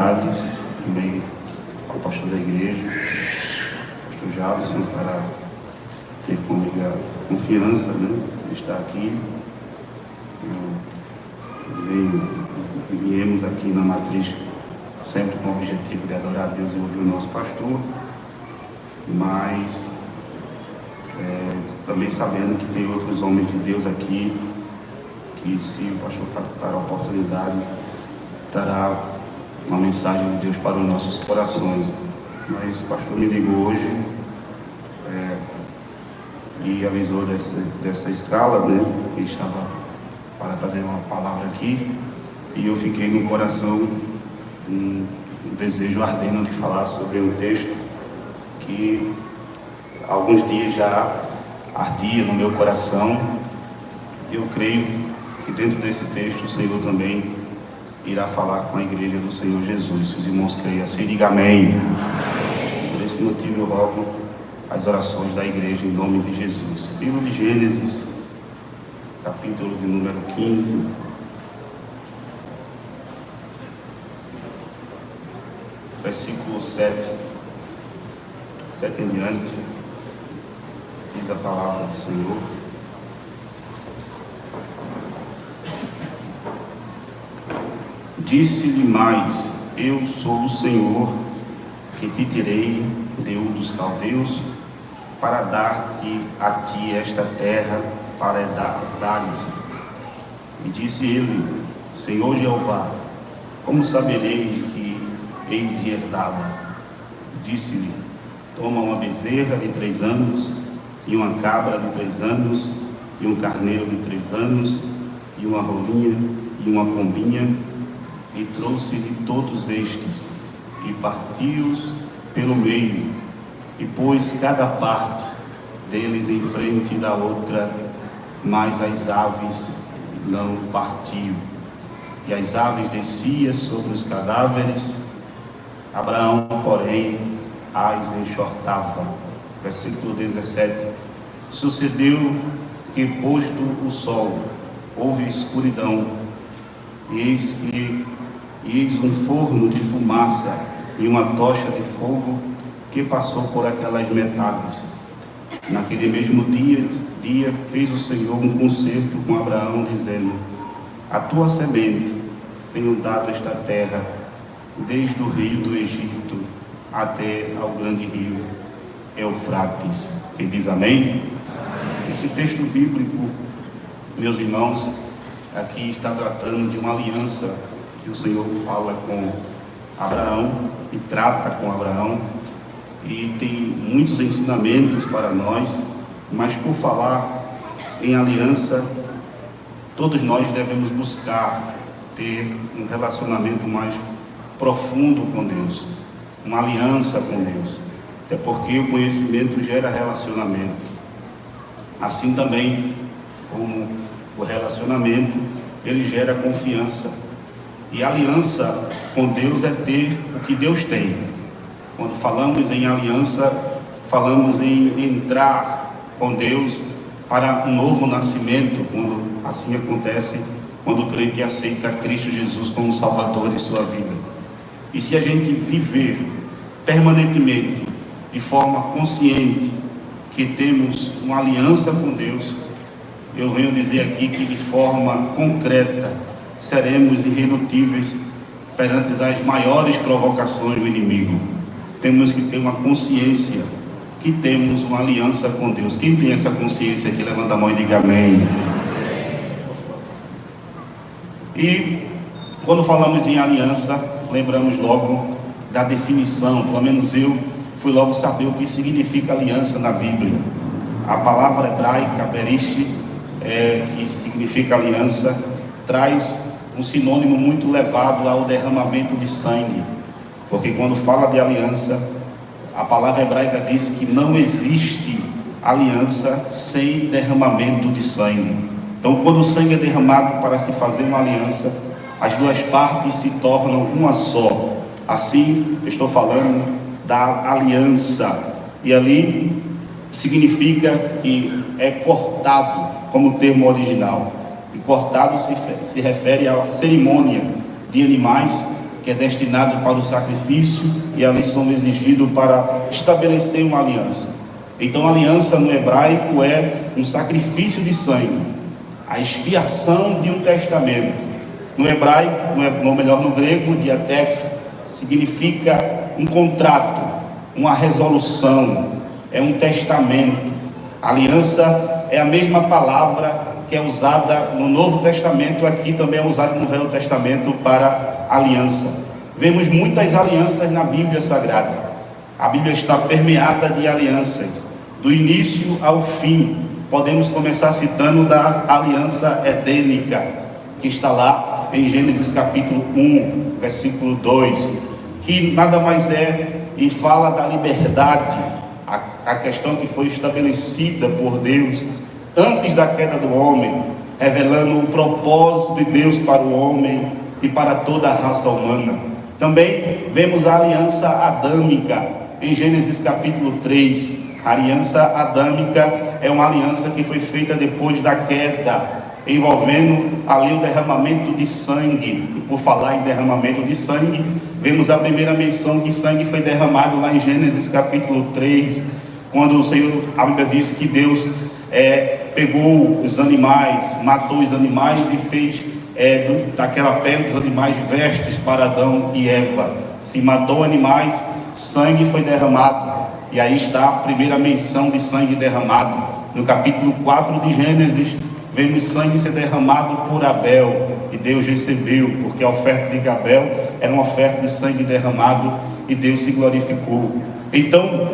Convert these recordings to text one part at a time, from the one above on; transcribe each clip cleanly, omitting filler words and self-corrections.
oportunidade, também ao pastor da igreja, pastor Javison, para ter comigo a confiança, né, de estar aqui. Viemos aqui na matriz sempre com o objetivo de adorar a Deus e ouvir o nosso pastor, mas também sabendo que tem outros homens de Deus aqui, que se o pastor facultar a oportunidade, dará uma mensagem de Deus para os nossos corações. Mas o pastor me ligou hoje e avisou dessa escala, né, que estava para trazer uma palavra aqui, e eu fiquei no coração um desejo ardendo de falar sobre um texto que há alguns dias já ardia no meu coração. Eu creio que dentro desse texto o Senhor também irá falar com a igreja do Senhor Jesus. Se os irmãos creem assim, diga amém. Por esse motivo eu rogo as orações da igreja em nome de Jesus. Livro de Gênesis, capítulo de número 15, versículo 7 em diante, diz a palavra do Senhor. Disse-lhe mais: eu sou o Senhor que te tirei de Ur dos Caldeus para dar-te a ti esta terra para dares. E disse ele: Senhor Jeová, como saberei que hei de herdá-la? Disse-lhe: toma uma bezerra de 3 anos, e uma cabra de 3 anos, e um carneiro de 3 anos, e uma rolinha, e uma pombinha, e trouxe-lhe todos estes, e partiu-os pelo meio, e pôs cada parte deles em frente da outra, mas as aves não partiu. E as aves desciam sobre os cadáveres, Abraão, porém, as enxortava. Versículo 17. Sucedeu que, posto o sol, houve escuridão, e eis um forno de fumaça e uma tocha de fogo que passou por aquelas metades. Naquele mesmo dia fez o Senhor um concerto com Abraão, dizendo: a tua semente tenho dado esta terra, desde o rio do Egito até ao grande rio Eufrates. Quem diz amém? Esse texto bíblico, meus irmãos, aqui está tratando de uma aliança que o Senhor fala com Abraão e trata com Abraão, e tem muitos ensinamentos para nós. Mas por falar em aliança, todos nós devemos buscar ter um relacionamento mais profundo com Deus, uma aliança com Deus, até porque o conhecimento gera relacionamento. Assim também como o relacionamento, ele gera confiança, e aliança com Deus é ter o que Deus tem. Quando falamos em aliança, falamos em entrar com Deus para um novo nascimento, quando assim acontece quando o crente aceita Cristo Jesus como Salvador de sua vida. E se a gente viver permanentemente, de forma consciente, que temos uma aliança com Deus, eu venho dizer aqui que de forma concreta seremos irredutíveis perante as maiores provocações do inimigo. Temos que ter uma consciência que temos uma aliança com Deus. Quem tem essa consciência aqui, levanta a mão e diga amém. E quando falamos em aliança, lembramos logo da definição. Pelo menos eu fui logo saber o que significa aliança na Bíblia. A palavra hebraica berish, que significa aliança, traz um sinônimo muito levado ao derramamento de sangue, porque quando fala de aliança, a palavra hebraica diz que não existe aliança sem derramamento de sangue. Então, quando o sangue é derramado para se fazer uma aliança, as duas partes se tornam uma só. Assim, estou falando da aliança, e ali significa que é cortado, como o termo original. E cortado se refere à cerimônia de animais que é destinado para o sacrifício, e ali somos exigidos para estabelecer uma aliança. Então, a aliança no hebraico é um sacrifício de sangue, a expiação de um testamento. No hebraico, no grego, diatek, significa um contrato, uma resolução, é um testamento. Aliança é a mesma palavra que é usada no Novo Testamento, aqui também é usada no Velho Testamento para aliança. Vemos muitas alianças na Bíblia Sagrada. A Bíblia está permeada de alianças, do início ao fim. Podemos começar citando da aliança edênica, que está lá em Gênesis capítulo 1, versículo 2, que nada mais é e fala da liberdade, a questão que foi estabelecida por Deus antes da queda do homem, revelando o propósito de Deus para o homem e para toda a raça humana. Também vemos a aliança adâmica em Gênesis capítulo 3. A aliança adâmica é uma aliança que foi feita depois da queda, envolvendo ali o derramamento de sangue. E por falar em derramamento de sangue, vemos a primeira menção que sangue foi derramado lá em Gênesis capítulo 3, quando o Senhor, a Bíblia diz que Deus pegou os animais, matou os animais e fez daquela pele dos animais vestes para Adão e Eva. Se matou animais, sangue foi derramado. E aí está a primeira menção de sangue derramado. No capítulo 4 de Gênesis, vemos sangue ser derramado por Abel, e Deus recebeu, porque a oferta de Abel era uma oferta de sangue derramado, e Deus se glorificou. Então,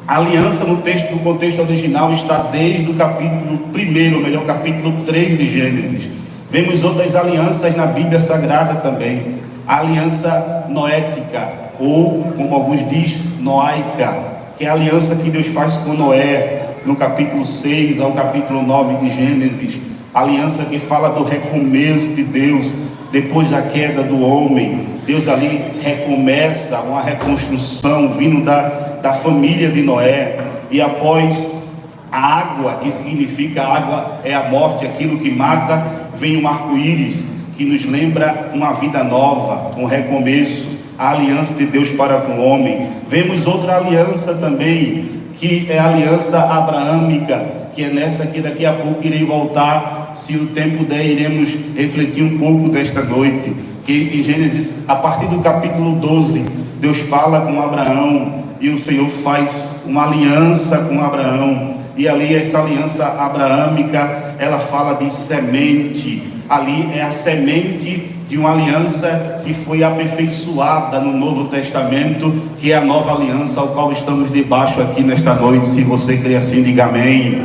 a aliança no contexto original está desde o capítulo 1, ou melhor, capítulo 3 de Gênesis. Vemos outras alianças na Bíblia Sagrada também. A aliança noética, ou como alguns dizem, noaica, que é a aliança que Deus faz com Noé, no capítulo 6 ao capítulo 9 de Gênesis. A aliança que fala do recomeço de Deus, depois da queda do homem. Deus ali recomeça uma reconstrução vindo da família de Noé, e após a água, que significa a água é a morte, aquilo que mata, vem um arco-íris, que nos lembra uma vida nova, um recomeço, a aliança de Deus para com o homem. Vemos outra aliança também, que é a aliança abraâmica, que é nessa que daqui a pouco irei voltar, se o tempo der, iremos refletir um pouco desta noite, que em Gênesis, a partir do capítulo 12, Deus fala com Abraão, e o Senhor faz uma aliança com Abraão, e ali essa aliança abraâmica, ela fala de semente. Ali é a semente de uma aliança que foi aperfeiçoada no Novo Testamento, que é a nova aliança ao qual estamos debaixo aqui nesta noite. Se você crê assim, diga amém.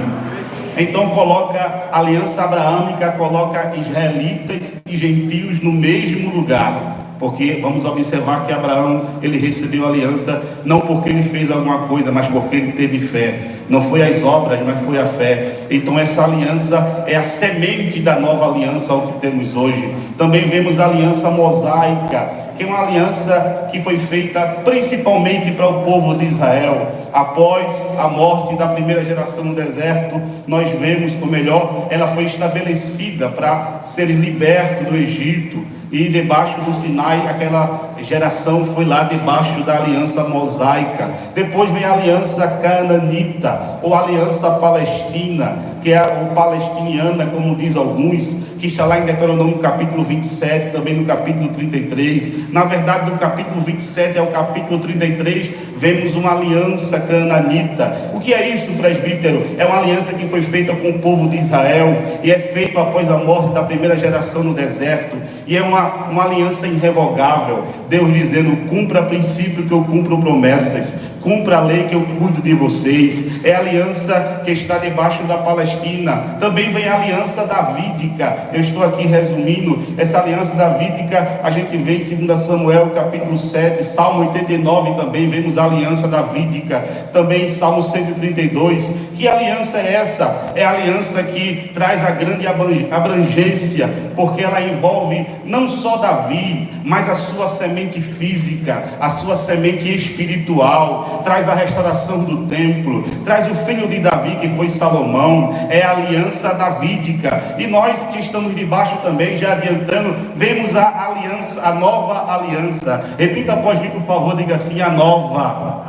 Então coloca a aliança abraâmica, coloca israelitas e gentios no mesmo lugar. Porque vamos observar que Abraão, ele recebeu a aliança não porque ele fez alguma coisa, mas porque ele teve fé. Não foi as obras, mas foi a fé. Então essa aliança é a semente da nova aliança ao que temos hoje. Também vemos a aliança mosaica, que é uma aliança que foi feita principalmente para o povo de Israel. Após a morte da primeira geração no deserto, nós vemos, ou melhor, ela foi estabelecida para serem libertos do Egito. E debaixo do Sinai, aquela geração foi lá debaixo da aliança mosaica. Depois vem a aliança canaanita, ou aliança palestina, que é o palestiniana, como diz alguns, que está lá em Deuteronômio capítulo 27, também no capítulo 33. Na verdade, do capítulo 27 ao capítulo 33, vemos uma aliança canaanita. O que é isso, presbítero? É uma aliança que foi feita com o povo de Israel, e é feita após a morte da primeira geração no deserto. E é uma aliança irrevogável. Deus dizendo: cumpra princípio que eu cumpro promessas, cumpra a lei que eu cuido de vocês. É a aliança que está debaixo da Palestina. Também vem a aliança davídica. Eu estou aqui resumindo. Essa aliança davídica a gente vê em 2 Samuel capítulo 7, Salmo 89 também. Vemos a aliança davídica. Também em Salmo 132, que aliança é essa? É a aliança que traz a grande abrangência, porque ela envolve não só Davi, mas a sua semente física, a sua semente espiritual, traz a restauração do templo, traz o filho de Davi, que foi Salomão. É a aliança davídica. E nós que estamos debaixo também, já adiantando, vemos a aliança, a nova aliança. Repita após mim, por favor, diga assim: a nova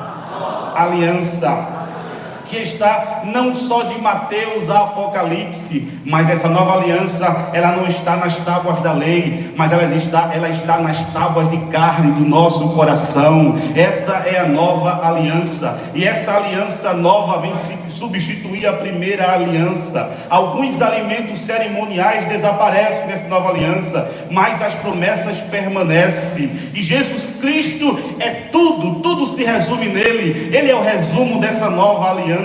aliança, que está não só de Mateus a Apocalipse, mas essa nova aliança, ela não está nas tábuas da lei, mas ela está nas tábuas de carne do nosso coração. Essa é a nova aliança, e essa aliança nova vem se substituir a primeira aliança. Alguns alimentos cerimoniais desaparecem nessa nova aliança, mas as promessas permanecem, e Jesus Cristo é tudo se resume nele. Ele é o resumo dessa nova aliança.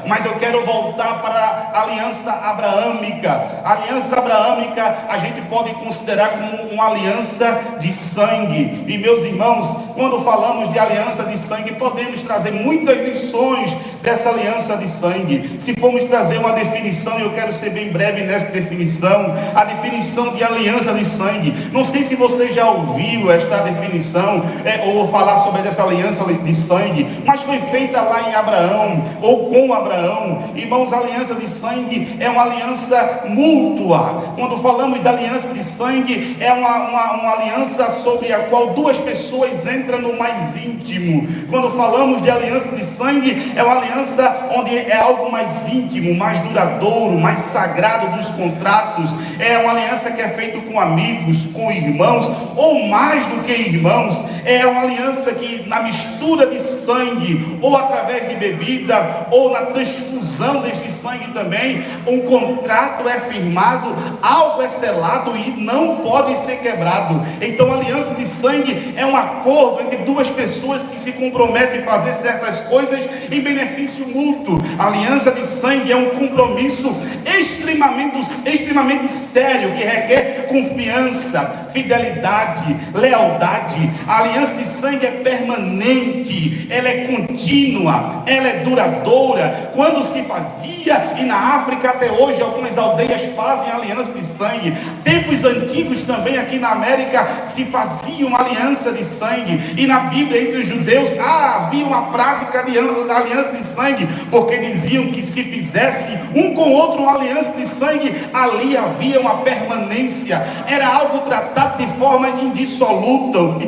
Mas eu quero voltar para a aliança abraâmica. A aliança abraâmica a gente pode considerar como uma aliança de sangue. E meus irmãos, quando falamos de aliança de sangue, podemos trazer muitas lições dessa aliança de sangue. Se formos trazer uma definição, eu quero ser bem breve nessa definição. A definição de aliança de sangue, não sei se você já ouviu esta definição, ou falar sobre essa aliança de sangue, mas foi feita lá em Abraão, ou com Abraão. Irmãos, a aliança de sangue é uma aliança mútua. Quando falamos da aliança de sangue, é uma aliança sobre a qual duas pessoas entram no mais íntimo. Quando falamos de aliança de sangue, é uma aliança onde é algo mais íntimo, mais duradouro, mais sagrado dos contratos. É uma aliança que é feita com amigos, com irmãos, ou mais do que irmãos. É uma aliança que, na mistura de sangue, ou através de bebida, ou na transfusão deste sangue também, um contrato é firmado, algo é selado e não pode ser quebrado. Então a aliança de sangue é um acordo entre duas pessoas que se comprometem a fazer certas coisas em benefício mútuo. A aliança de sangue é um compromisso extremamente sério, que requer confiança, fidelidade, lealdade. A aliança de sangue é permanente, ela é contínua, ela é duradoura. Quando se fazia, e na África até hoje algumas aldeias fazem aliança de sangue. Tempos antigos também aqui na América se fazia uma aliança de sangue, e na Bíblia entre os judeus havia uma prática de aliança de sangue, porque diziam que se fizesse um com o outro uma aliança de sangue, ali havia uma permanência, era algo tratado de forma indissoluto,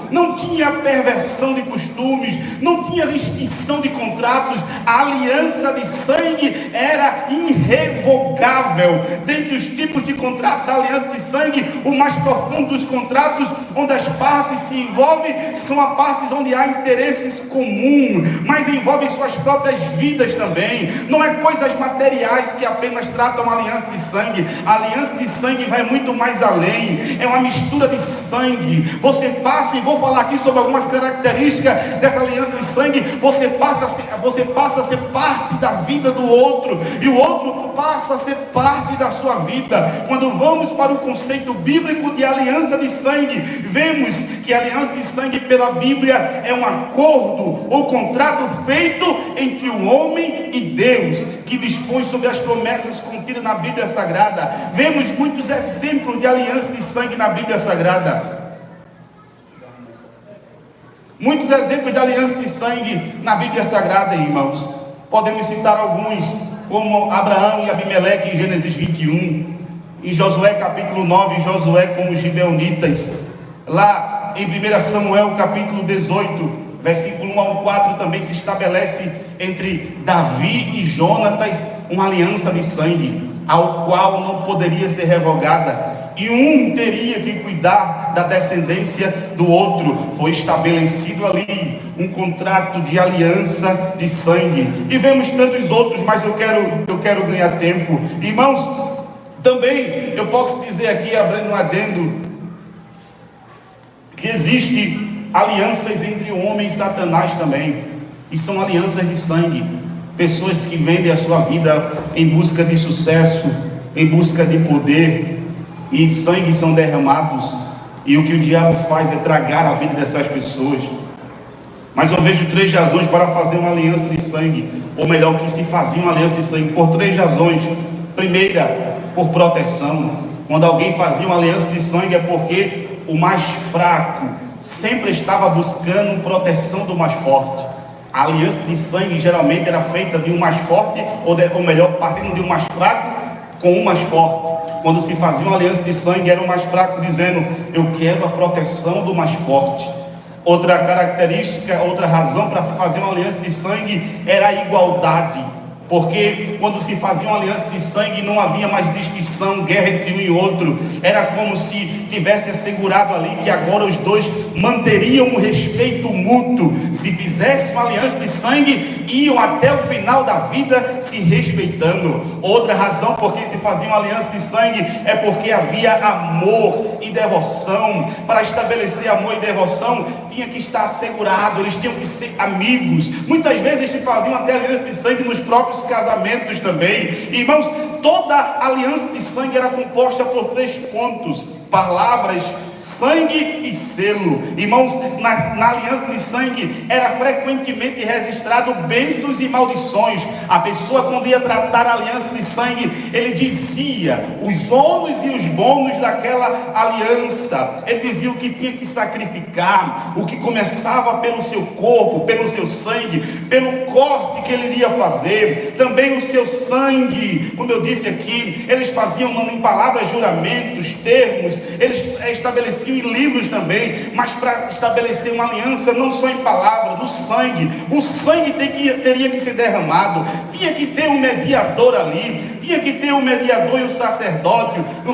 não tinha perversão de costumes, não tinha extinção de contratos. A aliança de sangue era irrevogável. Dentre os tipos de contrato da aliança de sangue, o mais profundo dos contratos, onde as partes se envolvem, são as partes onde há interesses comuns, mas envolvem suas próprias vidas também. Não é coisas materiais que apenas tratam a aliança de sangue. A aliança de sangue vai muito mais além, é uma mistura de sangue. Você passa, e vou falar aqui sobre algumas características dessa aliança de sangue. Você passa a ser parte da vida do outro, e o outro passa a ser parte da sua vida. Quando vamos para o conceito bíblico de aliança de sangue, vemos que a aliança de sangue pela Bíblia é um acordo ou contrato feito entre o homem e Deus, que dispõe sobre as promessas contidas na Bíblia Sagrada. Vemos muitos exemplos de aliança de sangue na Bíblia Sagrada. Muitos exemplos de aliança de sangue na Bíblia Sagrada, irmãos. Podemos citar alguns, como Abraão e Abimeleque em Gênesis 21, em Josué capítulo 9, Josué com os gibeonitas. Lá em 1 Samuel capítulo 18, versículo 1 ao 4, também se estabelece entre Davi e Jonatas uma aliança de sangue, ao qual não poderia ser revogada, e um teria que cuidar da descendência do outro. Foi estabelecido ali um contrato de aliança de sangue, e vemos tantos outros, mas eu quero ganhar tempo. Irmãos, também eu posso dizer aqui, abrindo um adendo, que existe alianças entre o homem e Satanás também, e são alianças de sangue. Pessoas que vendem a sua vida em busca de sucesso, em busca de poder, e sangue são derramados, e o que o diabo faz é tragar a vida dessas pessoas. Mas eu vejo 3 razões para fazer uma aliança de sangue, ou melhor, que se fazia uma aliança de sangue, por 3 razões. Primeira, por proteção. Quando alguém fazia uma aliança de sangue é porque o mais fraco sempre estava buscando proteção do mais forte. A aliança de sangue geralmente era feita de um mais forte, ou melhor, partindo de um mais fraco com um mais forte. Quando se fazia uma aliança de sangue, era o mais fraco dizendo: eu quero a proteção do mais forte. Outra característica, outra razão para se fazer uma aliança de sangue era a igualdade. Porque quando se fazia uma aliança de sangue não havia mais distinção, guerra entre um e outro. Era como se tivesse assegurado ali que agora os dois manteriam um respeito mútuo. Se fizesse uma aliança de sangue, iam até o final da vida se respeitando. Outra razão por que se fazia uma aliança de sangue é porque havia amor e devoção. Para estabelecer amor e devoção, tinha que estar assegurado, eles tinham que ser amigos. Muitas vezes se faziam até aliança de sangue nos próprios casamentos também. Irmãos, toda aliança de sangue era composta por 3 pontos: palavras, sangue e selo. Irmãos, na aliança de sangue era frequentemente registrado bênçãos e maldições. A pessoa, quando ia tratar a aliança de sangue, ele dizia os ônus e os bônus daquela aliança. Ele dizia o que tinha que sacrificar, o que começava pelo seu corpo, pelo seu sangue, pelo corte que ele iria fazer, também o seu sangue. Como eu disse aqui, eles faziam em palavras, juramentos, termos, eles estabeleciam em livros também, mas para estabelecer uma aliança não só em palavras, no sangue. O sangue teria que ser derramado, tinha que ter um mediador ali, tinha que ter um mediador e um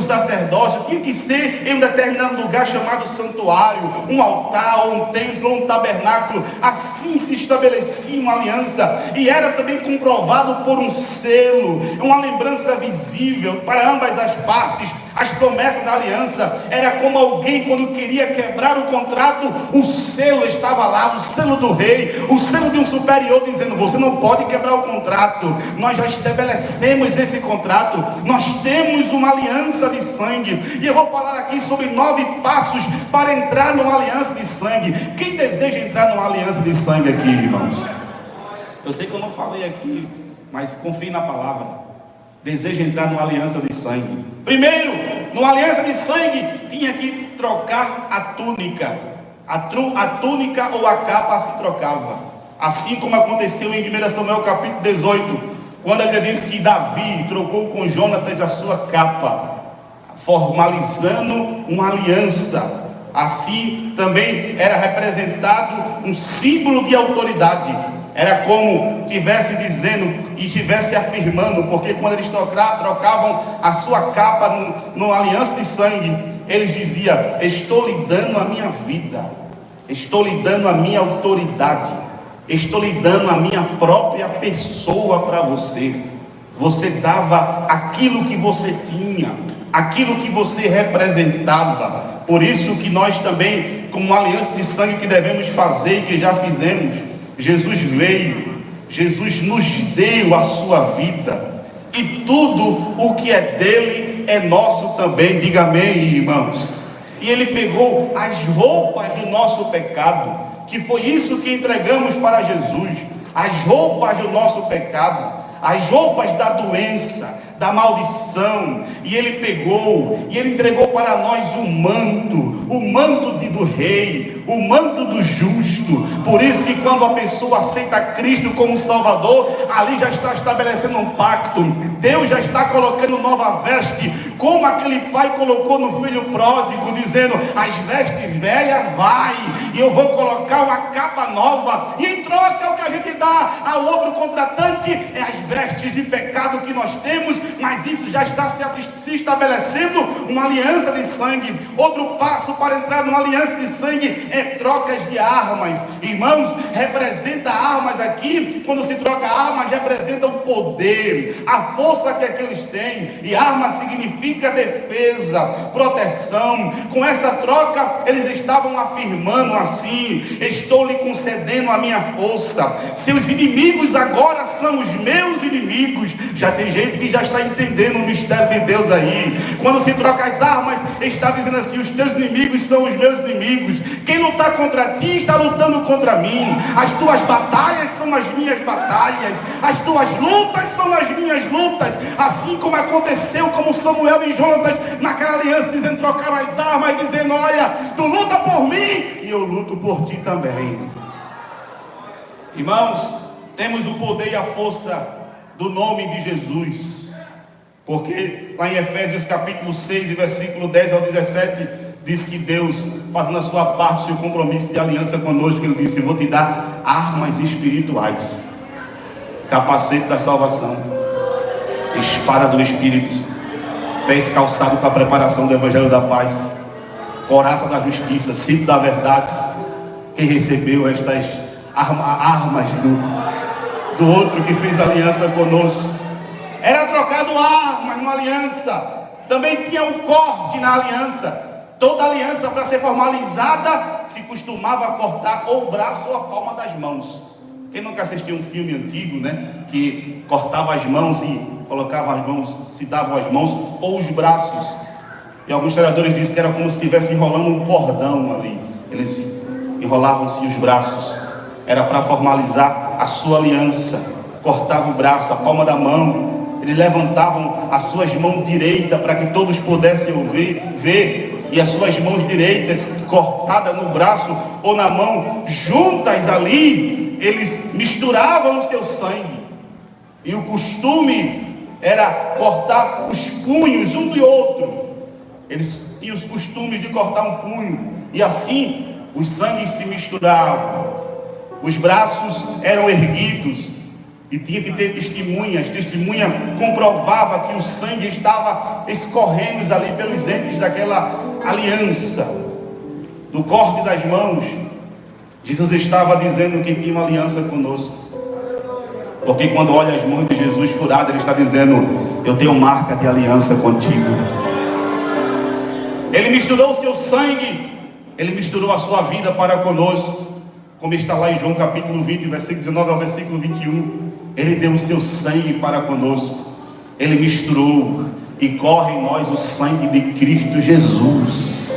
sacerdócio tinha que ser em um determinado lugar chamado santuário, um altar, um templo, um tabernáculo. Assim se estabelecia uma aliança, e era também comprovado por um selo, uma lembrança visível para ambas as partes. As promessas da aliança era como alguém, quando queria quebrar o contrato, o selo estava lá, o selo do rei, o selo de um superior, dizendo: você não pode quebrar o contrato, nós já estabelecemos esse contrato, nós temos uma aliança de sangue. E eu vou falar aqui sobre 9 passos para entrar numa aliança de sangue. Quem deseja entrar numa aliança de sangue aqui, irmãos? Eu sei que eu não falei aqui, mas confie na palavra. Deseja entrar numa aliança de sangue. Primeiro, numa aliança de sangue, tinha que trocar a túnica. A túnica ou a capa se trocava. Assim como aconteceu em 1 Samuel capítulo 18, quando a Bíblia diz que Davi trocou com Jonatas a sua capa, formalizando uma aliança. Assim também era representado um símbolo de autoridade. Era como estivesse dizendo e estivesse afirmando, porque quando eles trocavam a sua capa numa aliança de sangue, eles diziam: estou lhe dando a minha vida, estou lhe dando a minha autoridade, estou lhe dando a minha própria pessoa para você. Você dava aquilo que você tinha, aquilo que você representava. Por isso que nós também, como uma aliança de sangue que devemos fazer e que já fizemos, Jesus veio, Jesus nos deu a sua vida, e tudo o que é dele é nosso também. Diga amém, irmãos. E ele pegou as roupas do nosso pecado, que foi isso que entregamos para Jesus, as roupas do nosso pecado, as roupas da doença, da maldição, e ele pegou, e ele entregou para nós o manto do rei, o manto do justo. Por isso que quando a pessoa aceita Cristo como Salvador, ali já está estabelecendo um pacto. Deus já está colocando nova veste, como aquele pai colocou no filho pródigo, dizendo: as vestes velhas vai, e eu vou colocar uma capa nova. E em troca, o que a gente dá ao outro contratante é as vestes de pecado que nós temos, mas isso já está se estabelecendo uma aliança de sangue. Outro passo para entrar numa aliança de sangue é trocas de armas. Irmãos, representa armas aqui. Quando se troca armas, representa o poder, a força que aqueles têm. E arma significa defesa, proteção. Com essa troca, eles estavam afirmando assim: estou lhe concedendo a minha força. Seus inimigos agora são os meus inimigos. Já tem gente que já está entendendo o mistério de Deus aí. Quando se troca as armas, está dizendo assim: os teus inimigos são os meus inimigos. Quem lutar contra ti está lutando contra mim. As tuas batalhas são as minhas batalhas, as tuas lutas são as minhas lutas. Assim como aconteceu com Samuel e Jonatas naquela aliança, dizendo, trocaram as armas, dizendo, olha, tu luta por mim e eu luto por ti também. Irmãos, temos o poder e a força do nome de Jesus, porque lá em Efésios capítulo 6, versículo 10 ao 17, diz que Deus, fazendo a sua parte, o seu compromisso de aliança conosco, Ele disse, eu vou te dar armas espirituais, capacete da salvação, espada do Espírito, pés calçados para a preparação do Evangelho da paz, coraça da justiça, cinto da verdade. Quem recebeu estas armas do outro que fez aliança conosco, era trocado armas numa aliança, também tinha um corte na aliança. Toda aliança, para ser formalizada, se costumava cortar ou o braço ou a palma das mãos. Quem nunca assistiu um filme antigo, né, que cortava as mãos e colocava as mãos, se davam as mãos ou os braços, e alguns historiadores dizem que era como se estivesse enrolando um cordão ali. Eles enrolavam-se os braços, era para formalizar a sua aliança. Cortava o braço, a palma da mão, eles levantavam as suas mãos direitas para que todos pudessem ver, e as suas mãos direitas cortadas no braço ou na mão, juntas ali, eles misturavam o seu sangue. E o costume era cortar os punhos um do outro. Eles tinham os costumes de cortar um punho, e assim os sangues se misturavam. Os braços eram erguidos e tinha que ter testemunhas. Testemunha comprovava que o sangue estava escorrendo ali pelos entes daquela aliança. No corte das mãos, Jesus estava dizendo que tinha uma aliança conosco, porque quando olha as mãos de Jesus furadas, ele está dizendo, eu tenho marca de aliança contigo. Ele misturou o seu sangue, ele misturou a sua vida para conosco, como está lá em João capítulo 20, versículo 19 ao versículo 21. Ele deu o seu sangue para conosco, ele misturou, e corre em nós o sangue de Cristo Jesus.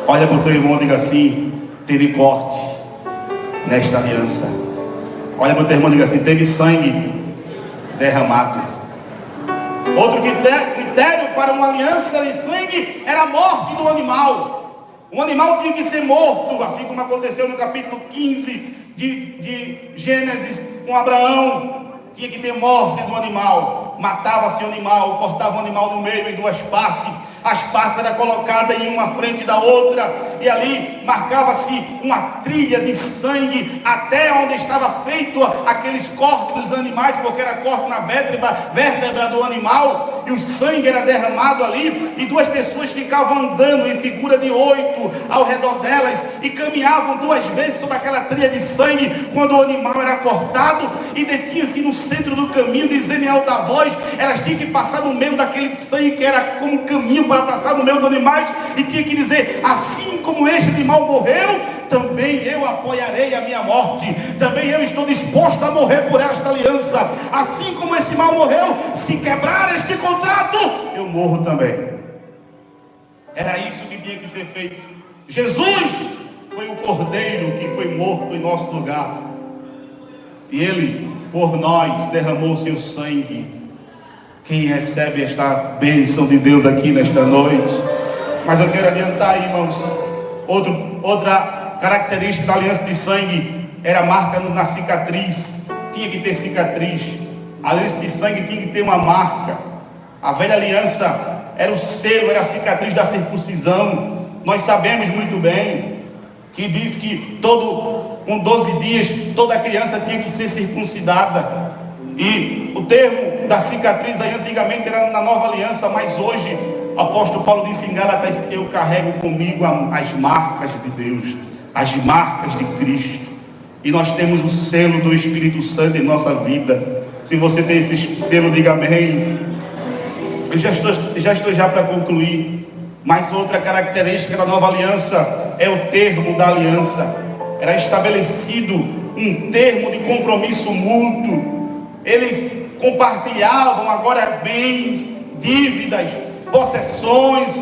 Olha para o teu irmão e diga assim, teve corte nesta aliança. Olha para o teu irmão e diga assim, teve sangue derramado. Outro critério para uma aliança de sangue era a morte do animal. Um animal tinha que ser morto, assim como aconteceu no capítulo 15 de Gênesis com Abraão. Tinha que ter morte do animal. Matava-se o animal, cortava o animal no meio em duas partes. As partes eram colocadas em uma frente da outra, e ali marcava-se uma trilha de sangue até onde estava feito aqueles cortes dos animais, porque era corte na vértebra do animal, e o sangue era derramado ali, e duas pessoas ficavam andando em figura de 8 ao redor delas, e caminhavam 2 vezes sobre aquela trilha de sangue, quando o animal era cortado, e detinha-se no centro do caminho, dizendo em alta voz, elas tinham que passar no meio daquele sangue que era como um caminho para passar no meio dos animais, e tinha que dizer, assim como este animal morreu, também eu apoiarei a minha morte, também eu estou disposto a morrer por esta aliança, assim como este animal morreu, se quebrar este contrato, eu morro também. Era isso que tinha que ser feito. Jesus foi o cordeiro que foi morto em nosso lugar, e ele por nós derramou o seu sangue. Quem recebe esta bênção de Deus aqui nesta noite? Mas eu quero adiantar, irmãos, outra característica da aliança de sangue era a marca na cicatriz. Tinha que ter cicatriz. A aliança de sangue tinha que ter uma marca. A velha aliança era o selo, era a cicatriz da circuncisão. Nós sabemos muito bem que diz que com 12 dias toda criança tinha que ser circuncidada. E o termo da cicatriz aí antigamente era na nova aliança, mas hoje o apóstolo Paulo disse em Gálatas, eu carrego comigo as marcas de Deus, as marcas de Cristo, e nós temos o selo do Espírito Santo em nossa vida. Se você tem esse selo, diga amém. Eu já estou para concluir. Mas outra característica da nova aliança é o termo da aliança. Era estabelecido um termo de compromisso mútuo. Eles compartilhavam agora bens, dívidas, possessões,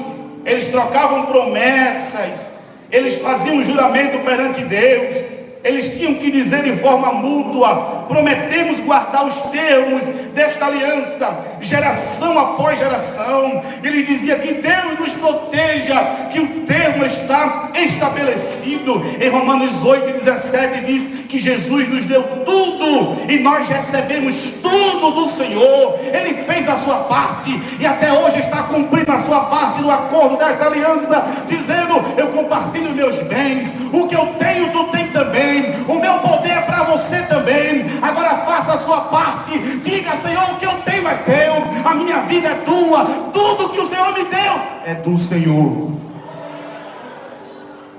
eles trocavam promessas, Eles faziam um juramento perante Deus. Eles tinham que dizer de forma mútua: prometemos guardar os termos desta aliança, geração após geração. Ele dizia que Deus nos proteja, que o termo está estabelecido. Em Romanos 8:17 diz que Jesus nos deu tudo e nós recebemos tudo do Senhor. Ele fez a sua parte e até hoje está cumprindo a sua parte do acordo desta aliança, dizendo: eu compartilho meus bens, o que eu tenho tu tem também, o meu poder é para você também. Agora faça a sua parte, diga: Senhor, o que eu tenho é teu, a minha vida é tua, tudo que o Senhor me deu é do Senhor.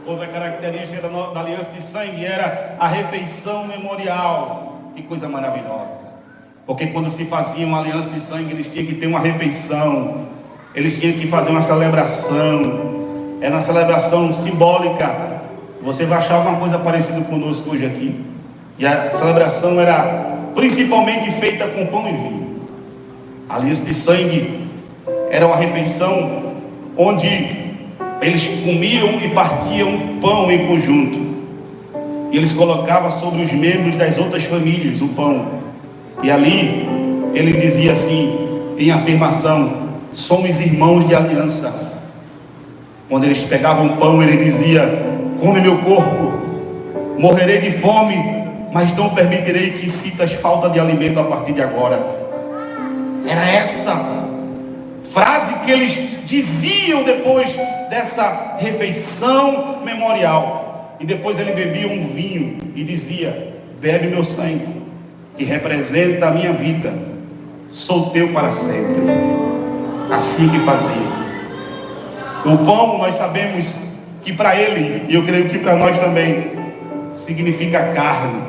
Outra característica da aliança de sangue era a refeição memorial. Que coisa maravilhosa! Porque quando se fazia uma aliança de sangue, eles tinham que ter uma refeição, eles tinham que fazer uma celebração. Era uma celebração simbólica. Você vai achar alguma coisa parecida conosco hoje aqui. E a celebração era principalmente feita com pão e vinho. A aliança de sangue era uma refeição onde eles comiam e partiam pão em conjunto, e eles colocavam sobre os membros das outras famílias o pão, e ali ele dizia assim, em afirmação: somos irmãos de aliança. Quando eles pegavam o pão, ele dizia: come meu corpo, morrerei de fome, mas não permitirei que sintas falta de alimento a partir de agora. Era essa frase que eles diziam depois dessa refeição memorial. E depois ele bebia um vinho e dizia: bebe meu sangue, que representa a minha vida, sou teu para sempre. Assim que fazia. O pão, nós sabemos que para ele, e eu creio que para nós também, significa carne,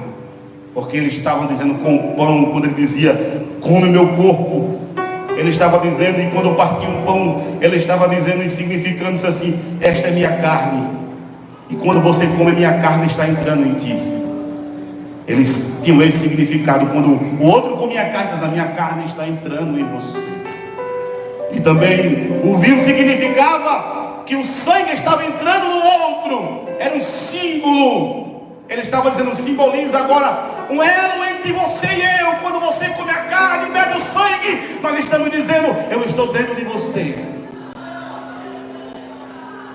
porque eles estavam dizendo com o pão, quando ele dizia: come meu corpo, ele estava dizendo, e quando partia o pão, ele estava dizendo e significando-se assim: esta é minha carne, e quando você come a minha carne, está entrando em ti. Eles tinham esse significado. Quando o outro comia a carne, diz: a minha carne está entrando em você. E também o vinho significava que o sangue estava entrando no outro, era um símbolo. Ele estava dizendo: simboliza agora um elo entre você e eu. Quando você come a carne e bebe o sangue, nós estamos dizendo: eu estou dentro de você.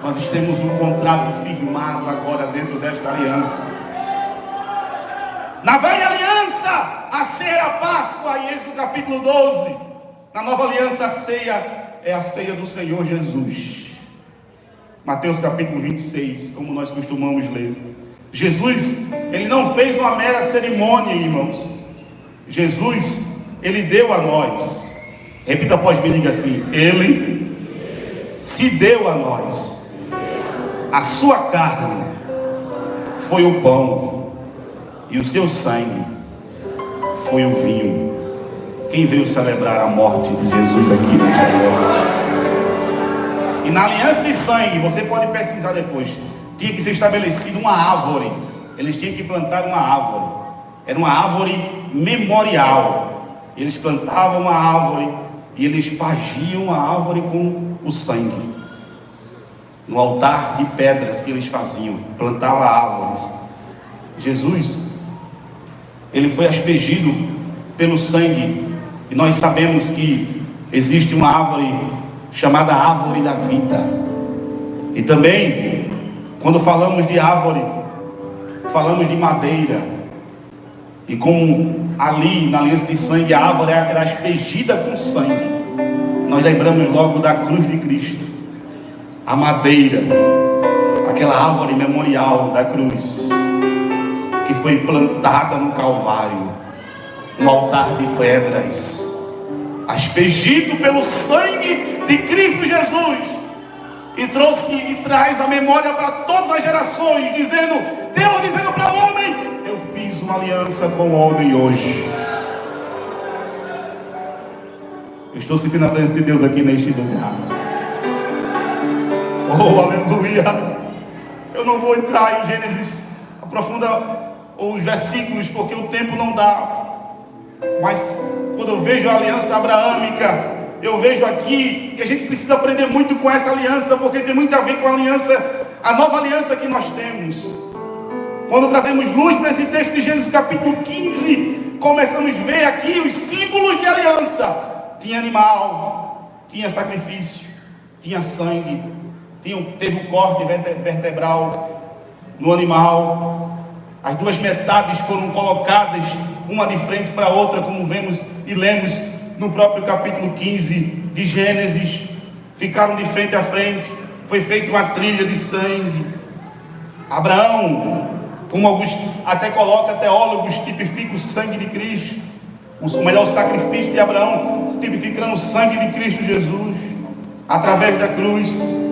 Nós temos um contrato firmado agora dentro desta aliança. Na velha aliança, a ceia era a Páscoa, em Êxodo capítulo 12. Na nova aliança, a ceia é a ceia do Senhor Jesus. Mateus capítulo 26, como nós costumamos ler. Jesus, ele não fez uma mera cerimônia, irmãos. Jesus, ele deu a nós. Repita após mim, diga assim: ele se deu a nós. A sua carne foi o pão, e o seu sangue foi o vinho. Quem veio celebrar a morte de Jesus aqui nesta noite? E na aliança de sangue, você pode pesquisar depois, tinha que ser estabelecida uma árvore. Eles tinham que plantar uma árvore. Era uma árvore memorial. Eles plantavam uma árvore e eles espargiam a árvore com o sangue. No altar de pedras que eles faziam, plantavam árvores. Jesus, ele foi aspergido pelo sangue. E nós sabemos que existe uma árvore chamada árvore da vida. E também, quando falamos de árvore, falamos de madeira. E como ali na aliança de sangue a árvore era aspergida com sangue, nós lembramos logo da cruz de Cristo. A madeira, aquela árvore memorial da cruz, que foi plantada no Calvário, no altar de pedras, aspergido pelo sangue de Cristo Jesus, e trouxe e traz a memória para todas as gerações, dizendo, Deus dizendo para o homem: eu fiz uma aliança com o homem hoje. Eu estou sentindo a presença de Deus aqui neste lugar. Oh, aleluia! Eu não vou entrar em Gênesis, aprofundar os versículos, porque o tempo não dá. Mas quando eu vejo a aliança abraâmica, eu vejo aqui que a gente precisa aprender muito com essa aliança, porque tem muito a ver com a aliança a nova aliança que nós temos. Quando trazemos luz nesse texto de Gênesis capítulo 15, começamos a ver aqui os símbolos de aliança. Tinha animal, tinha sacrifício, tinha sangue, teve um corte vertebral no animal. As duas metades foram colocadas uma de frente para a outra, como vemos e lemos no próprio capítulo 15 de Gênesis. Ficaram de frente a frente, foi feita uma trilha de sangue. Abraão, como alguns até colocam, teólogos tipificam o sangue de Cristo, o melhor sacrifício de Abraão, tipificando o sangue de Cristo Jesus, através da cruz.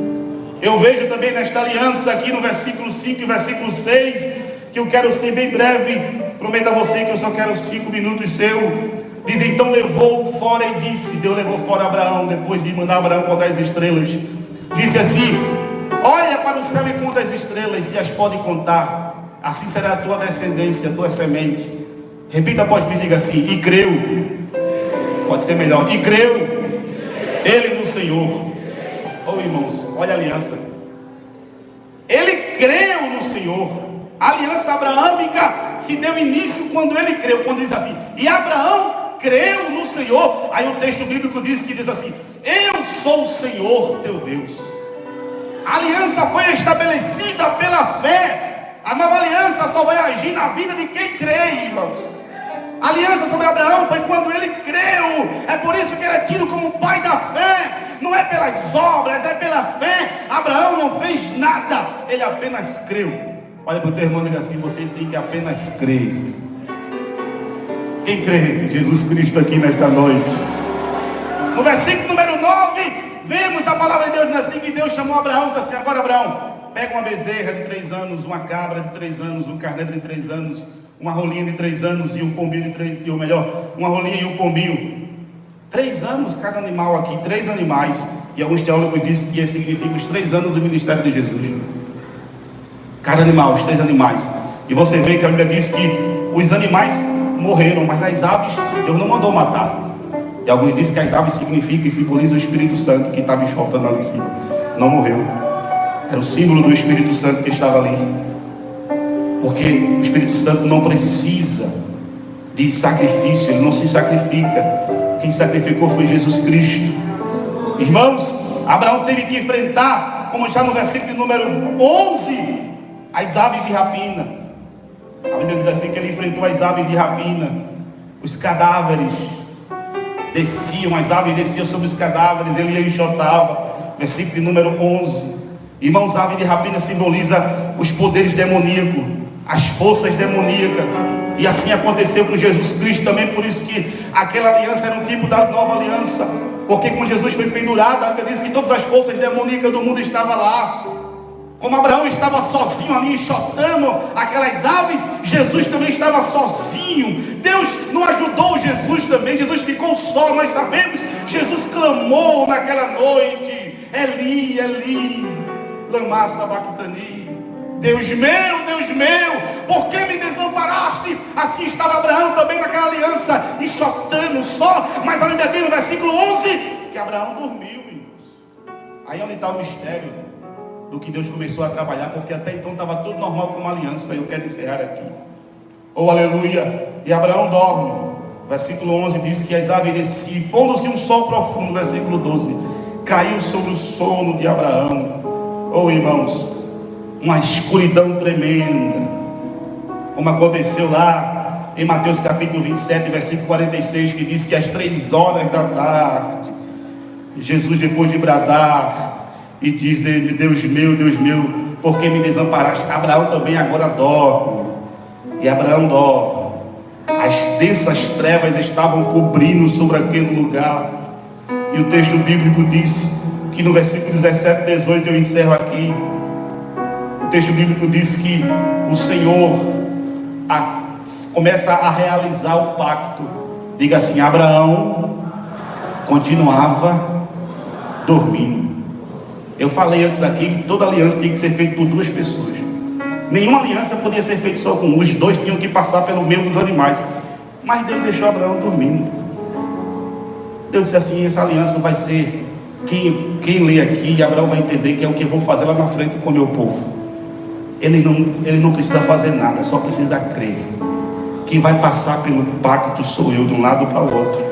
Eu vejo também nesta aliança aqui no versículo 5 e versículo 6, que eu quero ser bem breve, prometo a você que eu só quero 5 minutos seu. Diz: então levou fora e disse, Deus levou fora Abraão, depois de mandar Abraão contar as estrelas, disse assim: olha para o céu e conta as estrelas, se as pode contar, assim será a tua descendência, a tua semente. Repita após mim, diga assim: e creu, pode ser melhor, e creu ele no Senhor. Oh irmãos, olha a aliança, ele creu no Senhor. A aliança abraâmica se deu início quando ele creu, quando diz assim: e Abraão creu no Senhor. Aí o texto bíblico diz assim: eu sou o Senhor teu Deus. A aliança foi estabelecida pela fé. A nova aliança só vai agir na vida de quem crê, irmãos. A aliança sobre Abraão foi quando ele creu. É por isso que ele é tido como pai da fé. Não é pelas obras, é pela fé. Abraão não fez nada, ele apenas creu. Olha para o teu irmão e diga assim: você tem que apenas crer. Quem crê? Jesus Cristo aqui nesta noite. No versículo número 9, vemos a palavra de Deus diz assim, que Deus chamou Abraão, diz assim: agora Abraão, pega uma bezerra de 3 anos, uma cabra de 3 anos, um carneiro de 3 anos, uma rolinha de 3 anos e um pombinho de 3, ou melhor, uma rolinha e um pombinho. 3 anos cada animal aqui, 3 animais. E alguns teólogos dizem que isso significa os 3 anos do ministério de Jesus. Cada animal, os 3 animais. E você vê que a Bíblia diz que os animais morreram, mas as aves Deus não mandou matar. E alguns dizem que as aves significam e simbolizam o Espírito Santo que estava enxotando ali em cima. Não morreu. Era o símbolo do Espírito Santo que estava ali. Porque o Espírito Santo não precisa de sacrifício, ele não se sacrifica. Quem sacrificou foi Jesus Cristo. Irmãos, Abraão teve que enfrentar, como já no versículo número 11, as aves de rapina. A Bíblia diz assim que ele enfrentou as aves de rapina. Os cadáveres desciam, as aves desciam sobre os cadáveres, ele enxotava. Versículo número 11. Irmãos, a ave de rapina simboliza os poderes demoníacos, as forças demoníacas. E assim aconteceu com Jesus Cristo também. Por isso que aquela aliança era um tipo da nova aliança. Porque quando Jesus foi pendurado, a Bíblia diz que todas as forças demoníacas do mundo estavam lá. Como Abraão estava sozinho ali enxotando aquelas aves, Jesus também estava sozinho. Deus não ajudou Jesus também, Jesus ficou só. Nós sabemos, Jesus clamou naquela noite: Eli, Eli, lama sabachthani. Deus meu, por que me desamparaste? Assim estava Abraão também naquela aliança, enxotando só. Mas a Bíblia diz no versículo 11 que Abraão dormiu, irmãos. Aí onde está o mistério do que Deus começou a trabalhar, porque até então estava tudo normal com uma aliança. Eu quero encerrar aqui. Oh, aleluia. E Abraão dorme. Versículo 11 diz que as aves desciam, pondo-se um sol profundo. Versículo 12, caiu sobre o sono de Abraão. Oh, irmãos, uma escuridão tremenda, como aconteceu lá em Mateus capítulo 27, versículo 46, que diz que às 3 horas da tarde, Jesus, depois de bradar e dizer: Deus meu, por que me desamparaste? Abraão também agora dorme. E Abraão dorme. As densas trevas estavam cobrindo sobre aquele lugar. E o texto bíblico diz que no versículo 17 e 18, eu encerro aqui. O texto bíblico diz que o Senhor começa a realizar o pacto. Diga assim: Abraão continuava dormindo. Eu falei antes aqui que toda aliança tem que ser feita por 2 pessoas. Nenhuma aliança podia ser feita só com um. Os 2 tinham que passar pelo meio dos animais. Mas Deus deixou Abraão dormindo. Deus disse assim: essa aliança vai ser, quem Quem lê aqui, Abraão vai entender que é o que eu vou fazer lá na frente com o meu povo. Ele não precisa fazer nada, só precisa crer. Quem vai passar pelo pacto sou eu, de um lado para o outro.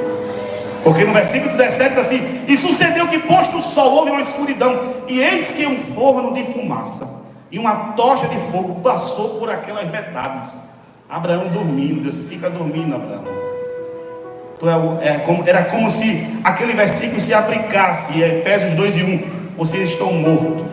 Porque no versículo 17 diz assim: e sucedeu que posto o sol, houve uma escuridão, e eis que um forno de fumaça e uma tocha de fogo passou por aquelas metades. Abraão dormindo. Deus, fica dormindo, Abraão. Era como se aquele versículo se aplicasse. Efésios 2:1. Vocês estão mortos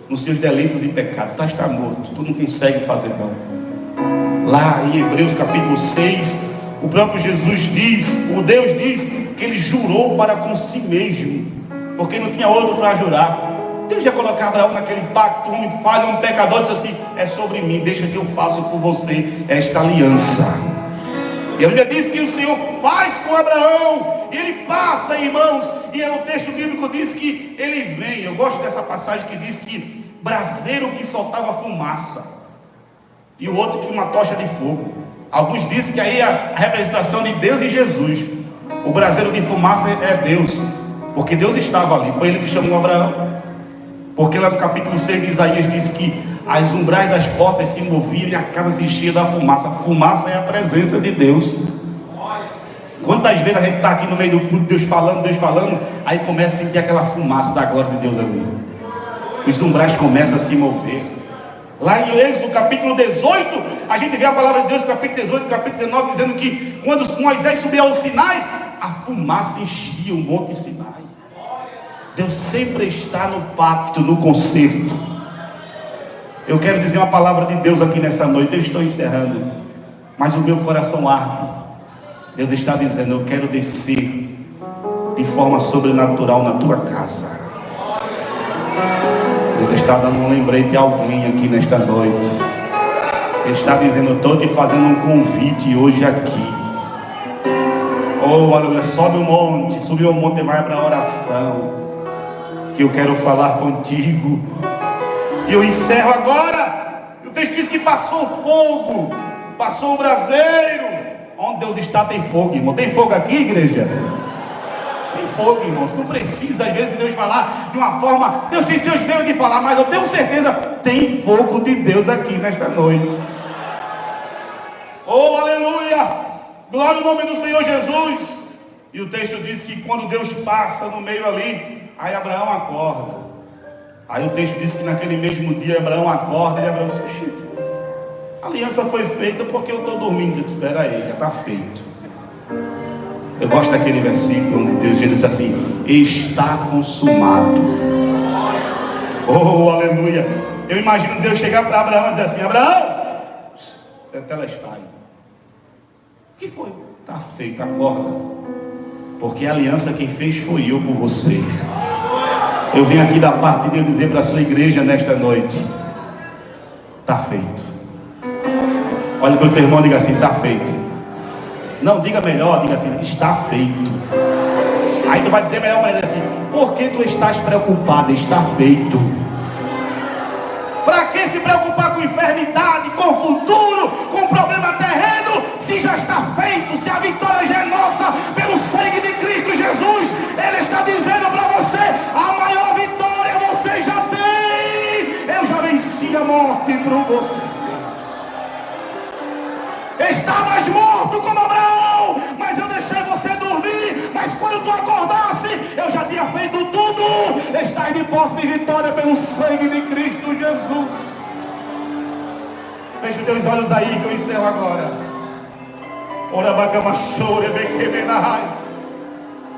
nos seus delitos e pecados. Tu está morto, tu não consegue fazer não. Lá em Hebreus capítulo 6, o próprio Jesus diz, o Deus diz, que ele jurou para com si mesmo, porque não tinha outro para jurar. Deus ia colocar Abraão naquele pacto, homem falho, um pecador, diz assim: é sobre mim, deixa que eu faço por você esta aliança. E a Bíblia diz que o Senhor faz com Abraão, e ele passa, irmãos, e o texto bíblico diz que ele vem. Eu gosto dessa passagem que diz que braseiro que soltava fumaça, e o outro que uma tocha de fogo. Alguns dizem que aí a representação de Deus e Jesus. O braseiro de fumaça é Deus, porque Deus estava ali, foi ele que chamou Abraão. Porque lá no capítulo 6 de Isaías diz que as umbrais das portas se moviam e a casa se enchia da fumaça. A fumaça é a presença de Deus. Quantas vezes a gente está aqui no meio do culto, Deus falando, aí começa a sentir aquela fumaça da glória de Deus ali. Os umbrais começam a se mover. Lá em Êxodo capítulo 18, a gente vê a palavra de Deus no capítulo 18, capítulo 19, dizendo que quando Moisés subiu ao Sinai, a fumaça enchia o monte Sinai. Deus sempre está no pacto, no concerto. Eu quero dizer uma palavra de Deus aqui nessa noite. Eu estou encerrando, mas o meu coração arde. Deus está dizendo: eu quero descer de forma sobrenatural na tua casa. Deus está dando um lembrete a alguém aqui nesta noite. Ele está dizendo: eu estou te fazendo um convite hoje aqui. Oh, aleluia, sobe o monte, subiu o monte e vai para a oração, que eu quero falar contigo. E eu encerro agora. O texto diz que passou o fogo, passou o braseiro. Onde Deus está tem fogo, irmão. Tem fogo aqui, igreja? Tem fogo, irmãos. Não precisa às vezes Deus falar de uma forma. Deus tem seus meios de falar, mas eu tenho certeza, tem fogo de Deus aqui nesta noite. Oh, aleluia! Glória ao nome do Senhor Jesus. E o texto diz que quando Deus passa no meio ali, aí Abraão acorda. Aí o texto diz que naquele mesmo dia Abraão acorda, e Abraão diz: a aliança foi feita porque eu estou dormindo. Eu disse: espera aí, já está feito. Eu gosto daquele versículo onde Deus diz assim: está consumado. Oh, aleluia. Eu imagino Deus chegar para Abraão e dizer assim: Abraão, tetelestai. O que foi? Está feito, acorda. Porque a aliança quem fez foi eu por você. Eu vim aqui da parte de Deus dizer para a sua igreja nesta noite: está feito. Olha para o teu irmão e diga assim: está feito. Não, diga melhor, diga assim: está feito. Aí tu vai dizer melhor para ele assim: por que tu estás preocupado? Está feito. Para que se preocupar com enfermidade, com o futuro, com problema terreno, se já está feito, se a vitória já é nossa pelo sangue de Cristo Jesus? Ele está dizendo para você: a maior vitória você já tem. Eu já venci a morte por você. Estavas morto como Abraão, mas eu deixei você dormir. Mas quando tu acordasse, eu já tinha feito tudo. Estás de posse de vitória pelo sangue de Cristo Jesus. Feche os teus olhos aí que eu encerro agora.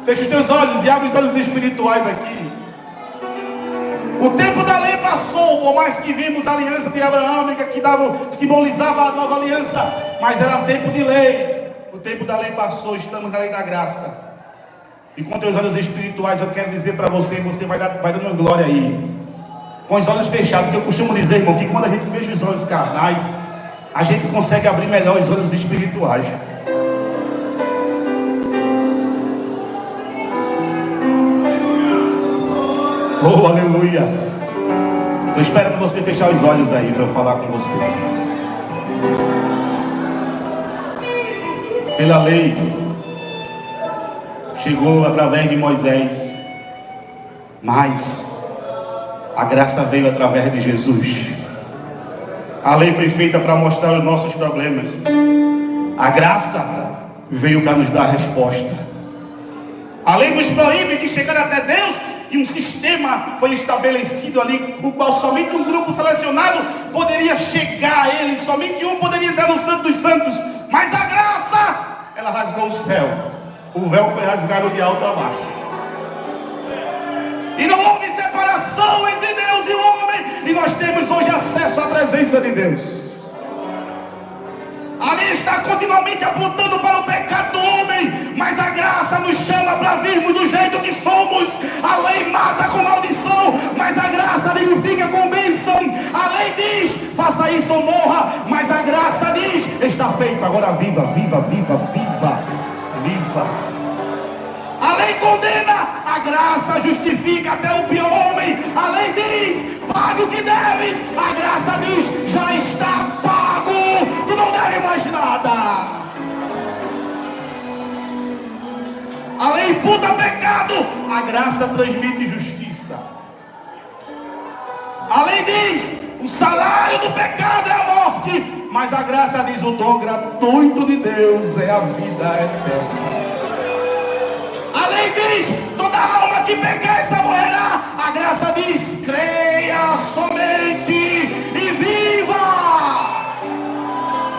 Feche os teus olhos e abre os olhos espirituais aqui. O tempo da lei passou, por mais que vimos a aliança de Abraão, que simbolizava a nova aliança, mas era tempo de lei. O tempo da lei passou, estamos na lei da graça. E com teus olhos espirituais eu quero dizer para você, você vai dando glória aí, com os olhos fechados, porque eu costumo dizer, irmão, que quando a gente fecha os olhos carnais, a gente consegue abrir melhor os olhos espirituais. Oh, aleluia. Estou esperando você fechar os olhos aí para eu falar com você. Pela lei chegou através de Moisés Mas a graça veio através de Jesus. A lei foi feita para mostrar os nossos problemas. A graça veio para nos dar a resposta. A lei nos proíbe de chegar até Deus, e um sistema foi estabelecido ali, o qual somente um grupo selecionado poderia chegar a Ele, somente um poderia entrar no Santo dos Santos. Mas a graça, ela rasgou o céu. O véu foi rasgado de alto a baixo. E não houve separação entre Deus e o homem, e nós temos hoje acesso à presença de Deus. A lei está continuamente apontando para o pecado do homem, mas a graça nos chama para virmos do jeito que somos. A lei mata com maldição, mas a graça vivifica com bênção. A lei diz, faça isso ou morra, mas a graça diz, está feito, agora viva, viva, viva, viva, viva. A lei condena, a graça justifica até o pior homem. A lei diz, pague o que deves, a graça diz, já está pago, tu não deve mais nada. A lei imputa pecado, a graça transmite justiça. A lei diz, o salário do pecado é a morte, mas a graça diz, o dom gratuito de Deus é a vida eterna. A lei diz, toda alma que pecar essa morrerá. A graça diz, creia somente e viva.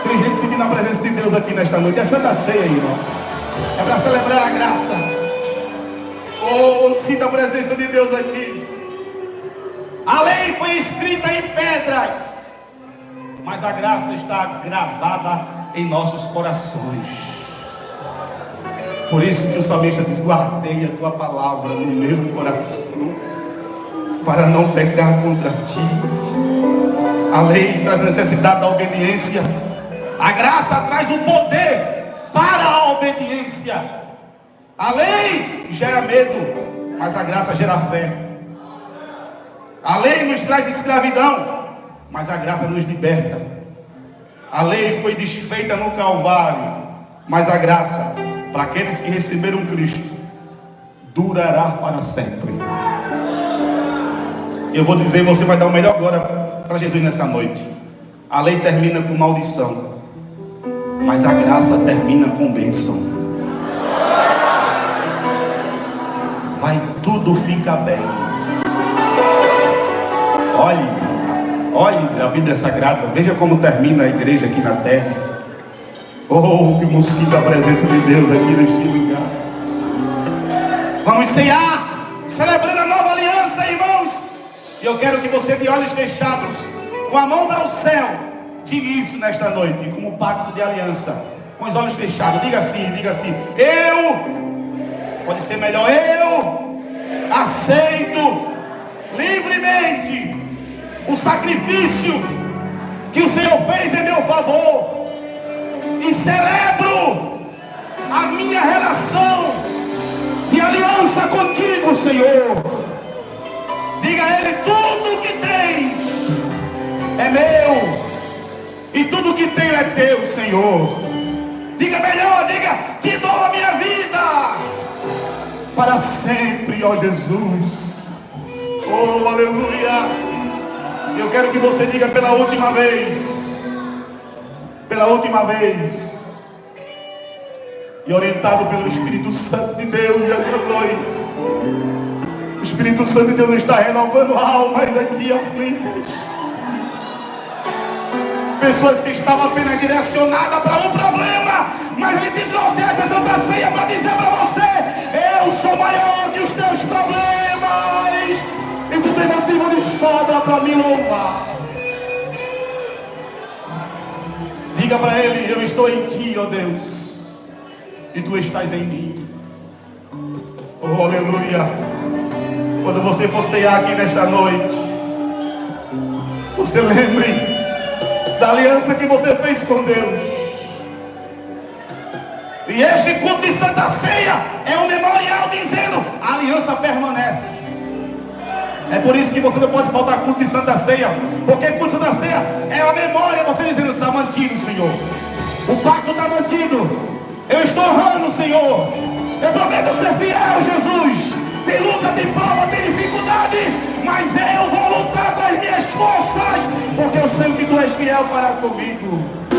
Tem gente sentindo a presença de Deus aqui nesta noite. É Santa Ceia, irmão. É para celebrar a graça. Oh, sinta a presença de Deus aqui. A lei foi escrita em pedras, mas a graça está gravada em nossos corações. Por isso que o salmista diz, guardei a tua palavra no meu coração, para não pecar contra ti. A lei traz a necessidade da obediência. A graça traz o poder para a obediência. A lei gera medo, mas a graça gera fé. A lei nos traz escravidão, mas a graça nos liberta. A lei foi desfeita no Calvário, mas a graça, para aqueles que receberam Cristo, durará para sempre. Eu vou dizer, você vai dar o melhor agora para Jesus nessa noite. A lei termina com maldição, mas a graça termina com bênção. Vai tudo ficar bem. Olhe a Bíblia Sagrada, veja como termina a igreja aqui na terra. Oh, que emoção a presença de Deus aqui neste lugar. Vamos ceiar, celebrando a nova aliança, irmãos. E eu quero que você, de olhos fechados, com a mão para o céu, diga isso nesta noite, como pacto de aliança, com os olhos fechados. Diga assim, eu, pode ser melhor, eu aceito livremente o sacrifício que o Senhor fez em meu favor, e celebro a minha relação de aliança contigo, Senhor. Diga a Ele, tudo que tens é meu, e tudo que tenho é teu, Senhor. Diga melhor, diga, te dou a minha vida para sempre, ó Jesus. Oh, aleluia. Eu quero que você diga pela última vez, e orientado pelo Espírito Santo de Deus nessa noite. O Espírito Santo de Deus está renovando almas aqui aflitas. Pessoas que estavam apenas direcionadas para um problema, mas Ele te trouxe essa Santa Ceia para dizer para você, eu sou maior que os teus problemas, e tu tem motivo de sobra para me louvar. Diga para Ele, eu estou em ti, ó Deus, e tu estás em mim. Oh, aleluia. Quando você for ceiar aqui nesta noite, você lembre da aliança que você fez com Deus. E este culto de Santa Ceia é um memorial dizendo, a aliança permanece. É por isso que você não pode faltar culto de Santa Ceia, porque culto de Santa Ceia é a memória, você dizendo, está mantido, Senhor. O pacto está mantido. Eu estou honrando, Senhor. Eu prometo ser fiel, Jesus. tem luta, tem prova, tem dificuldade, mas eu vou lutar com as minhas forças, porque eu sei que tu és fiel para comigo.